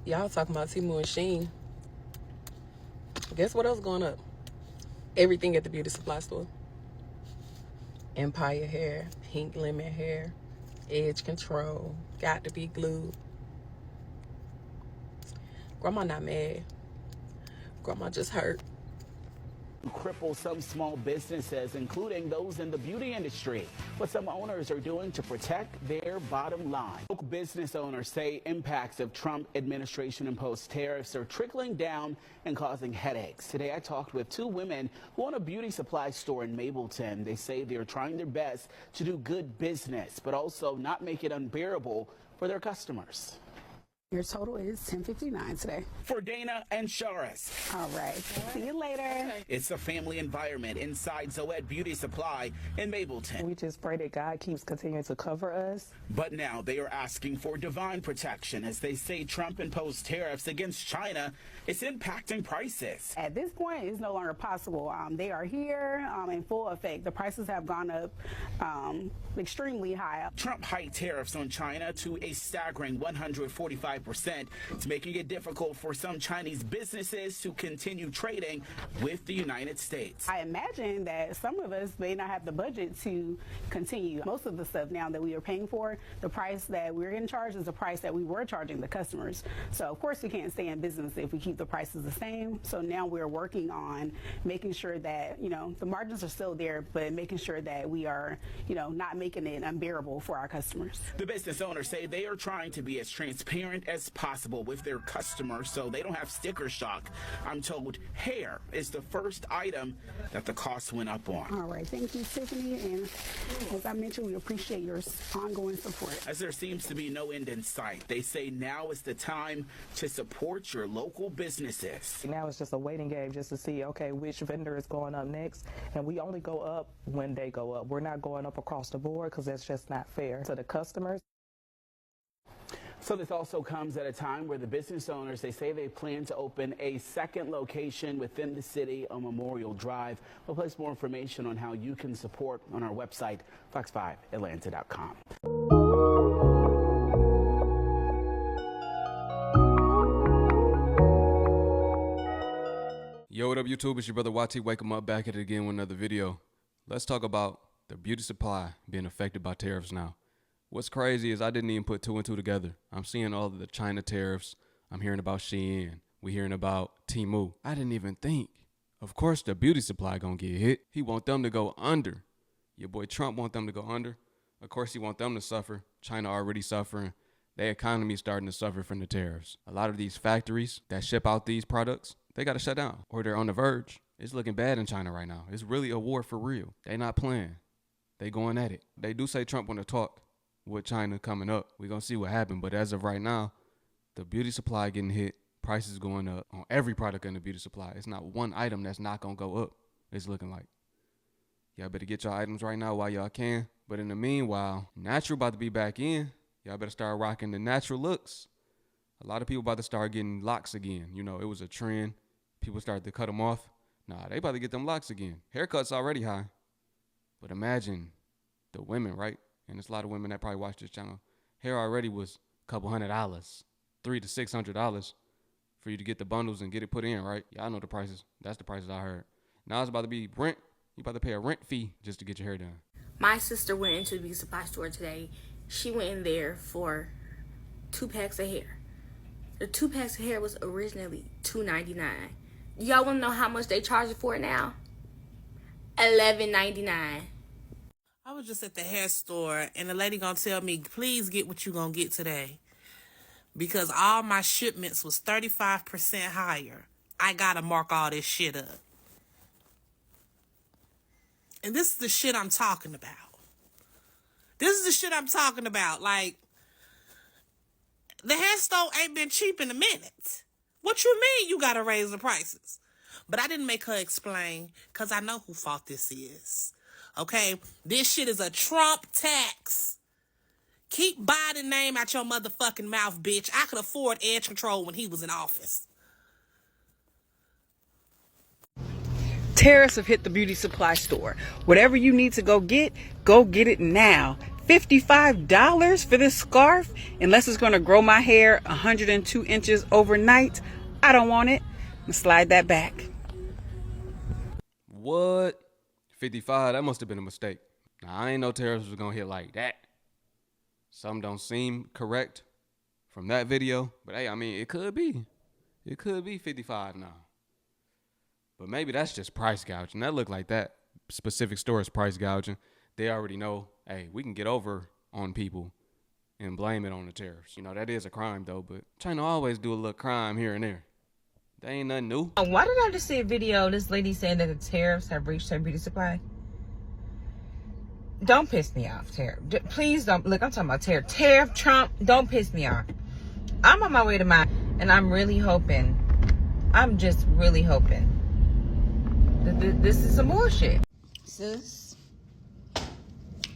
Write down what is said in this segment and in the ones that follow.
Y'all talking about Temu and Shein. Guess what else going up? Everything at the beauty supply store. Empire hair, pink lemon hair, edge control, got to be glued. Grandma not mad. Grandma just hurt. Cripple some small businesses, including those in the beauty industry. What some owners are doing to protect their bottom line. Local business owners say impacts of Trump administration imposed tariffs are trickling down and causing headaches. Today I talked with two women who own a beauty supply store in Mableton. They say they're trying their best to do good business, but also not make it unbearable for their customers. Your total is $10.59 today. For Dana and Sharis. All right. See you later. Okay. It's a family environment inside Zoet Beauty Supply in Mableton. We just pray that God keeps continuing to cover us. But now they are asking for divine protection as they say Trump imposed tariffs against China. It's impacting prices. At this point, it's no longer possible. They are here in full effect. The prices have gone up extremely high. Trump hiked tariffs on China to a staggering 145%. It's making it difficult for some Chinese businesses to continue trading with the United States. I imagine that some of us may not have the budget to continue. Most of the stuff now that we are paying for, the price that we're getting charged is the price that we were charging the customers. So of course we can't stay in business if we keep the prices the same. So now we're working on making sure that, the margins are still there, but making sure that we are, not making it unbearable for our customers. The business owners say they are trying to be as transparent as possible with their customers so they don't have sticker shock. I'm told hair is the first item that the cost went up on. All right, thank you, Tiffany, and as I mentioned, we appreciate your ongoing support. As there seems to be no end in sight, they say now is the time to support your local businesses. Now it's just a waiting game just to see, okay, which vendor is going up next, and we only go up when they go up. We're not going up across the board because that's just not fair to the customers. So this also comes at a time where the business owners, they say they plan to open a second location within the city on Memorial Drive. We'll place more information on how you can support on our website, fox5atlanta.com. Yo, what up, YouTube? It's your brother YT. Wake 'em up, back at it again with another video. Let's talk about the beauty supply being affected by tariffs now. What's crazy is I didn't even put two and two together. I'm seeing all of the China tariffs. I'm hearing about Shein. We're hearing about Temu. I didn't even think. Of course, the beauty supply gonna get hit. He want them to go under. Your boy Trump want them to go under. Of course, he want them to suffer. China already suffering. Their economy starting to suffer from the tariffs. A lot of these factories that ship out these products, they got to shut down or they're on the verge. It's looking bad in China right now. It's really a war for real. They not playing. They going at it. They do say Trump want to talk with China coming up. We're going to see what happens. But as of right now, the beauty supply getting hit, prices going up on every product in the beauty supply. It's not one item that's not going to go up. It's looking like. Y'all better get your items right now while y'all can. But in the meanwhile, natural about to be back in. Y'all better start rocking the natural looks. A lot of people about to start getting locks again. It was a trend. People started to cut them off. Nah, they about to get them locks again. Haircuts already high. But imagine the women, right? And there's a lot of women that probably watch this channel. Hair already was a couple $100, $300 to $600 for you to get the bundles and get it put in, right? Y'all know the prices. That's the prices I heard. Now it's about to be rent. You about to pay a rent fee just to get your hair done. My sister went into the beauty supply store today. She went in there for 2 packs of hair. The 2 packs of hair was originally $2.99. Y'all want to know how much they charge it for now? $11.99. I was just at the hair store, and the lady gonna tell me, please get what you gonna get today. Because all my shipments was 35% higher. I gotta mark all this shit up. And this is the shit I'm talking about. This is the shit I'm talking about. Like, the hair store ain't been cheap in a minute. What you mean you gotta raise the prices? But I didn't make her explain, because I know who fault this is. Okay? This shit is a Trump tax. Keep Biden's name out your motherfucking mouth, bitch. I could afford edge control when he was in office. Tariffs have hit the beauty supply store. Whatever you need to go get it now. $55 for this scarf, unless it's going to grow my hair 102 inches overnight. I don't want it. I'm gonna slide that back. What? 55? That must have been a mistake. Now, I ain't know tariffs was gonna hit like that. Something don't seem correct from that video, but hey, I mean, it could be. It could be 55 now. But maybe that's just price gouging. That look like that specific store is price gouging. They already know, hey, we can get over on people and blame it on the tariffs. You know, that is a crime though, but China always do a little crime here and there. That ain't nothing new. Why did I just see a video of this lady saying that the tariffs have reached her beauty supply? Don't piss me off, Tariff. Please don't. Look, I'm talking about Tariff. Tariff, Trump, don't piss me off. I'm on my way to mine, and I'm really hoping, I'm just really hoping that this is some bullshit. Sis,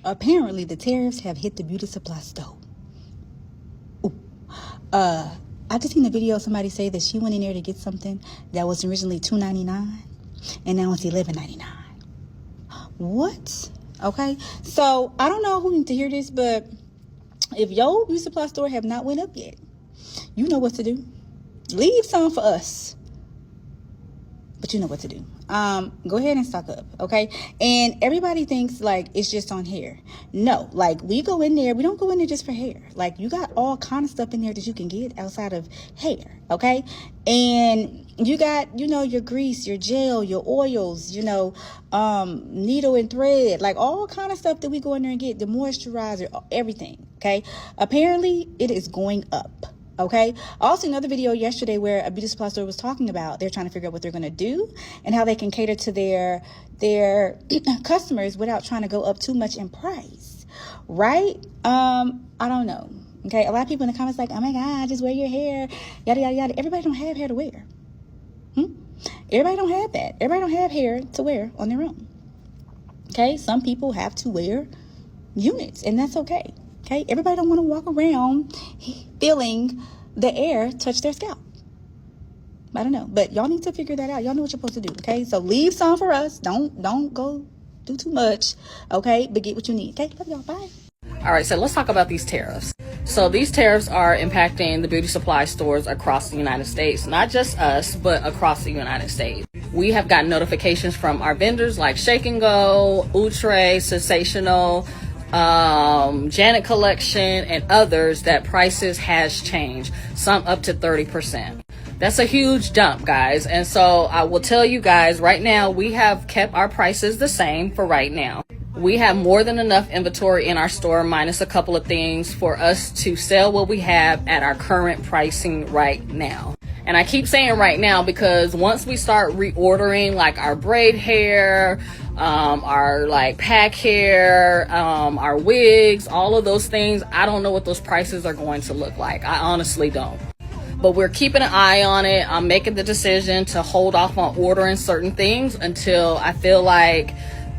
apparently the tariffs have hit the beauty supply store. Ooh. I just seen a video of somebody say that she went in there to get something that was originally $2.99 and now it's $11.99. What? Okay, so I don't know who needs to hear this, but if your beauty supply store have not went up yet, you know what to do. Leave some for us, but you know what to do. Go ahead and stock up, okay? And everybody thinks like it's just on hair. No, like we go in there, we don't go in there just for hair. Like you got all kind of stuff in there that you can get outside of hair, okay? And you got, you know, your grease, your gel, your oils, you know, needle and thread, like all kind of stuff that we go in there and get, the moisturizer, everything, okay? Apparently it is going up. Okay. I also another video yesterday where a beauty supply store was talking about they're trying to figure out what they're going to do and how they can cater to their customers without trying to go up too much in price. Right? I don't know. Okay. A lot of people in the comments like, oh my God, just wear your hair, yada, yada, yada. Everybody don't have hair to wear. Everybody don't have that. Everybody don't have hair to wear on their own. Okay. Some people have to wear units and that's okay. Okay, everybody don't want to walk around feeling the air touch their scalp. I don't know, but y'all need to figure that out. Y'all know what you're supposed to do, okay? So leave some for us. Don't go do too much, okay? But get what you need, okay? Love y'all, bye. All right, so let's talk about these tariffs. So these tariffs are impacting the beauty supply stores across the United States, not just us, but across the United States. We have gotten notifications from our vendors like Shake and Go, Outre, Sensational, Janet Collection, and others that prices has changed, some up to 30%. That's a huge jump, guys. And so I will tell you guys right now, we have kept our prices the same for right now. We have more than enough inventory in our store, minus a couple of things, for us to sell what we have at our current pricing right now. And I keep saying right now because once we start reordering like our braid hair, our like pack hair, our wigs, all of those things, I don't know what those prices are going to look like. I honestly don't. But we're keeping an eye on it. I'm making the decision to hold off on ordering certain things until I feel like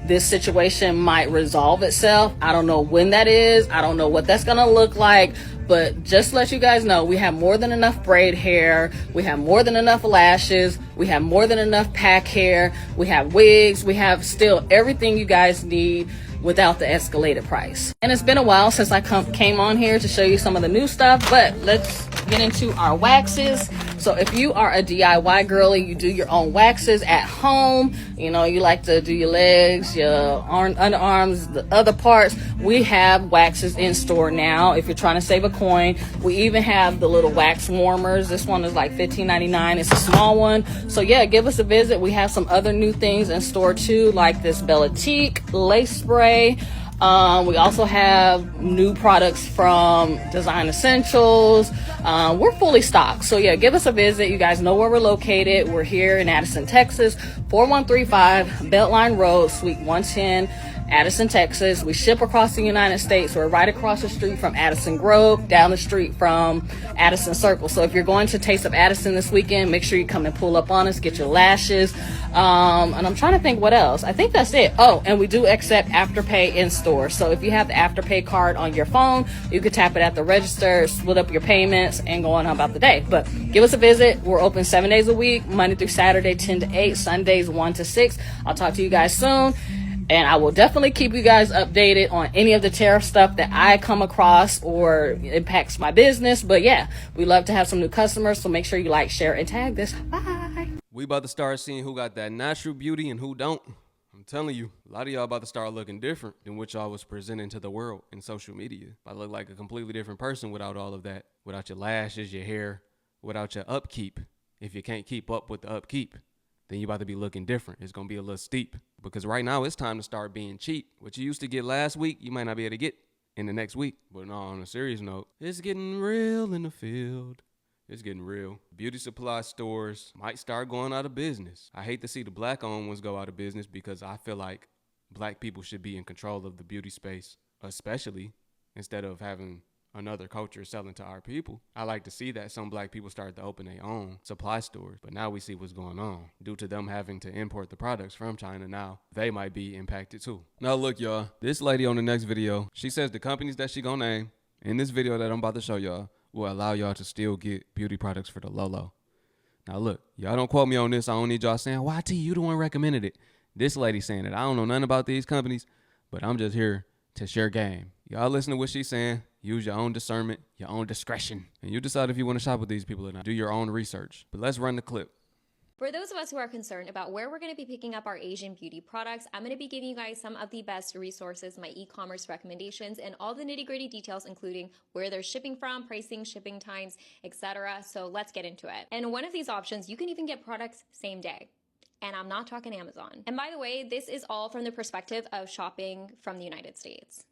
this situation might resolve itself. I don't know when that is. I don't know what that's gonna look like. But just to let you guys know, we have more than enough braid hair. We have more than enough lashes. We have more than enough pack hair. We have wigs. We have still everything you guys need without the escalated price. And it's been a while since I came on here to show you some of the new stuff, but let's get into our waxes. So if you are a DIY girly, you do your own waxes at home, you know, you like to do your legs, your underarms, the other parts, we have waxes in store now if you're trying to save a coin. We even have the little wax warmers. This one is like $15.99. It's a small one. So yeah, give us a visit. We have some other new things in store too, like this Belletique lace spray. We also have new products from Design Essentials. We're fully stocked. So yeah, give us a visit. You guys know where we're located. We're here in Addison, Texas, 4135 Beltline Road, Suite 110, Addison, Texas. We ship across the United States. We're right across the street from Addison Grove, down the street from Addison Circle. So if you're going to Taste of Addison this weekend, make sure you come and pull up on us, get your lashes. And I'm trying to think what else. I think that's it. Oh, and we do accept Afterpay in store. So if you have the Afterpay card on your phone, you can tap it at the register, split up your payments, and go on about the day. But give us a visit. We're open 7 days a week, Monday through Saturday, 10 to 8, Sundays, 1 to 6. I'll talk to you guys soon. And I will definitely keep you guys updated on any of the tariff stuff that I come across or impacts my business. But yeah, we love to have some new customers. So make sure you like, share, and tag this. Bye. We about to start seeing who got that natural beauty and who don't. I'm telling you, a lot of y'all about to start looking different than what y'all was presenting to the world in social media. I look like a completely different person without all of that, without your lashes, your hair, without your upkeep. If you can't keep up with the upkeep, then you about to be looking different. It's going to be a little steep because right now it's time to start being cheap. What you used to get last week, you might not be able to get in the next week. But no, on a serious note, it's getting real in the field. It's getting real. Beauty supply stores might start going out of business. I hate to see the black-owned ones go out of business because I feel like black people should be in control of the beauty space, especially instead of having another culture selling to our people. I like to see that some black people start to open their own supply stores, but now we see what's going on. Due to them having to import the products from China now, they might be impacted too. Now look, y'all, this lady on the next video, she says the companies that she gonna name in this video that I'm about to show y'all will allow y'all to still get beauty products for the low. Now look, y'all don't quote me on this. I don't need y'all saying, YT, you the one recommended it. This lady saying it. I don't know nothing about these companies, but I'm just here to share game. Y'all listen to what she's saying. Use your own discernment, your own discretion, and you decide if you want to shop with these people or not. Do your own research. But let's run the clip. For those of us who are concerned about where we're going to be picking up our Asian beauty products, I'm going to be giving you guys some of the best resources, my e-commerce recommendations, and all the nitty-gritty details, including where they're shipping from, pricing, shipping times, etc. So let's get into it. And one of these options, you can even get products same day. And I'm not talking Amazon. And by the way, this is all from the perspective of shopping from the United States.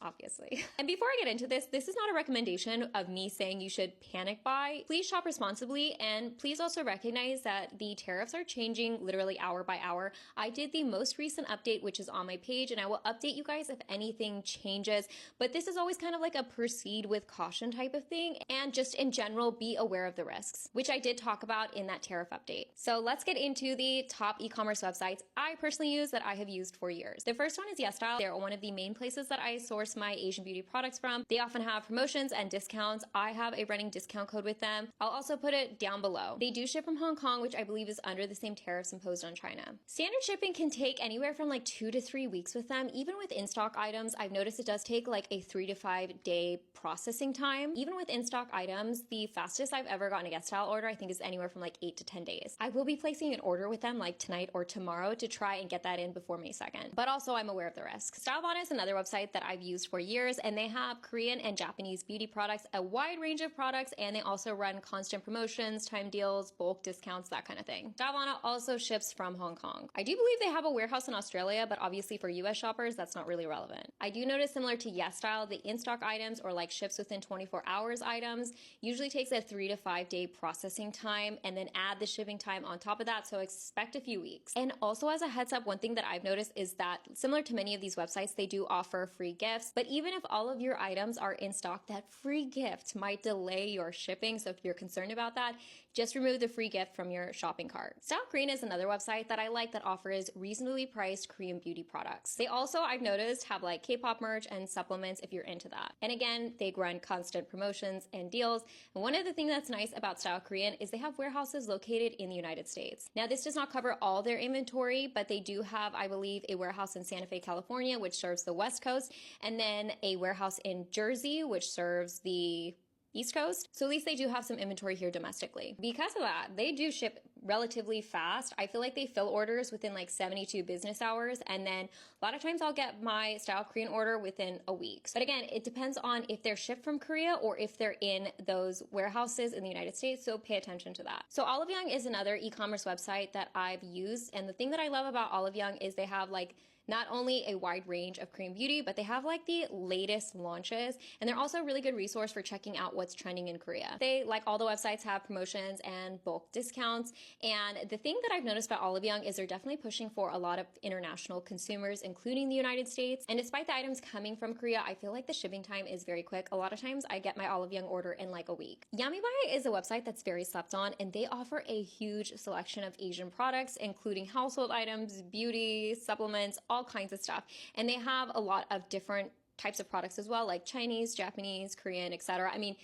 Obviously. And before I get into this is not a recommendation of me saying you should panic buy. Please shop responsibly, and please also recognize that the tariffs are changing literally hour by hour. I did the most recent update, which is on my page, and I will update you guys if anything changes, but this is always kind of like a proceed with caution type of thing, and just in general, be aware of the risks, which I did talk about in that tariff update. So let's get into the top e-commerce websites I personally use that I have used for years. The first one is YesStyle. They're one of the main places that I source my Asian beauty products from. They often have promotions and discounts. I have a running discount code with them. I'll also put it down below. They do ship from Hong Kong, which I believe is under the same tariffs imposed on China. Standard shipping can take anywhere from like 2 to 3 weeks with them. Even with in-stock items, I've noticed it does take like a 3 to 5 day processing time. Even with in-stock items, the fastest I've ever gotten a YesStyle order, I think, is anywhere from like 8 to 10 days. I will be placing an order with them like tonight or tomorrow to try and get that in before May 2nd. But also I'm aware of the risks. StyleVana is another website that I've used for years, and they have Korean and Japanese beauty products, a wide range of products, and they also run constant promotions, time deals, bulk discounts, that kind of thing. StyleVana also ships from Hong Kong. I do believe they have a warehouse in Australia, but obviously for US shoppers, that's not really relevant. I do notice, similar to YesStyle, the in-stock items or like ships within 24 hours items usually takes a 3 to 5 day processing time, and then add the shipping time on top of that, so expect a few weeks. And also, as a heads up, one thing that I've noticed is that similar to many of these websites, they do offer free gifts, but even if all of your items are in stock, that free gift might delay your shipping. So if you're concerned about that, just remove the free gift from your shopping cart. Style Korean is another website that I like that offers reasonably priced Korean beauty products. They also, I've noticed, have like K-pop merch and supplements if you're into that. And again, they run constant promotions and deals. And one of the things that's nice about Style Korean is they have warehouses located in the United States. Now, this does not cover all their inventory, but they do have, I believe, a warehouse in Santa Fe, California, which serves the West Coast, and then a warehouse in Jersey, which serves the East Coast. So at least they do have some inventory here domestically. Because of that, they do ship relatively fast. I feel like they fill orders within like 72 business hours, and then a lot of times I'll get my Style Korean order within a week. But again, it depends on if they're shipped from Korea or if they're in those warehouses in the United States, so pay attention to that. So Olive Young is another e-commerce website that I've used, and the thing that I love about Olive Young is they have like not only a wide range of Korean beauty, but they have like the latest launches, and they're also a really good resource for checking out what's trending in Korea. They, like all the websites, have promotions and bulk discounts, and the thing that I've noticed about Olive Young is they're definitely pushing for a lot of international consumers, including the United States, and despite the items coming from Korea, I feel like the shipping time is very quick. A lot of times I get my Olive Young order in like a week. Yummy Buy is a website that's very slept on, and they offer a huge selection of Asian products, including household items, beauty, supplements, all kinds of stuff. And they have a lot of different types of products as well, like Chinese, Japanese, Korean, etc. I mean,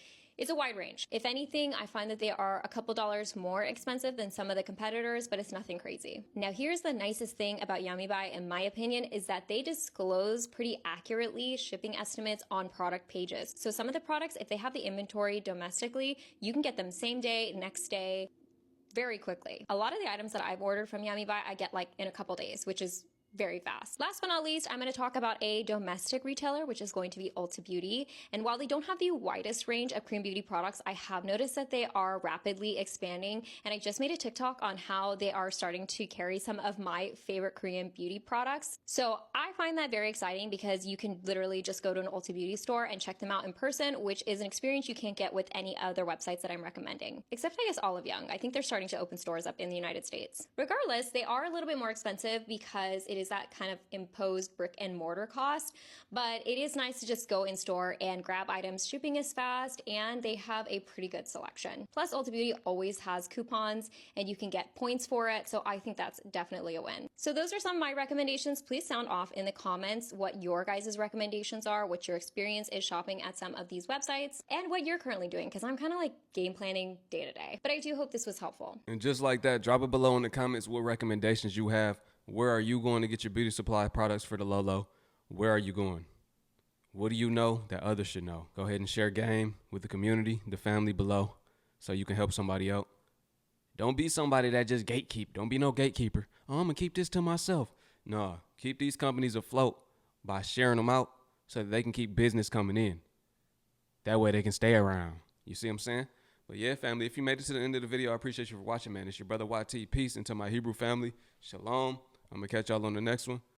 It's a wide range. If anything, I find that they are a couple dollars more expensive than some of the competitors, but it's nothing crazy. Now, here's the nicest thing about Yummy Buy, in my opinion, is that they disclose pretty accurately shipping estimates on product pages. So some of the products, if they have the inventory domestically, you can get them same day, next day, very quickly. A lot of the items that I've ordered from Yummy Buy, I get like in a couple days, which is very fast. Last but not least, I'm going to talk about a domestic retailer, which is going to be Ulta Beauty. And while they don't have the widest range of Korean beauty products, I have noticed that they are rapidly expanding. And I just made a TikTok on how they are starting to carry some of my favorite Korean beauty products. So I find that very exciting because you can literally just go to an Ulta Beauty store and check them out in person, which is an experience you can't get with any other websites that I'm recommending. Except I guess Olive Young. I think they're starting to open stores up in the United States. Regardless, they are a little bit more expensive because it is that kind of imposed brick and mortar cost, but it is nice to just go in store and grab items. Shipping is fast and they have a pretty good selection. Plus, Ulta Beauty always has coupons and you can get points for it, so I think that's definitely a win. So those are some of my recommendations. Please sound off in the comments what your guys' recommendations are, what your experience is shopping at some of these websites, and what you're currently doing, because I'm kind of like game planning day to day. But I do hope this was helpful. And just like that, drop it below in the comments what recommendations you have. Where are you going to get your beauty supply products for the low low? Where are you going? What do you know that others should know? Go ahead and share game with the community, the family below, so you can help somebody out. Don't be somebody that just gatekeep. Don't be no gatekeeper. Oh, I'm going to keep this to myself. No, keep these companies afloat by sharing them out so that they can keep business coming in. That way they can stay around. You see what I'm saying? But yeah, family, if you made it to the end of the video, I appreciate you for watching, man. It's your brother YT. Peace. And to my Hebrew family, shalom. I'm going to catch y'all on the next one.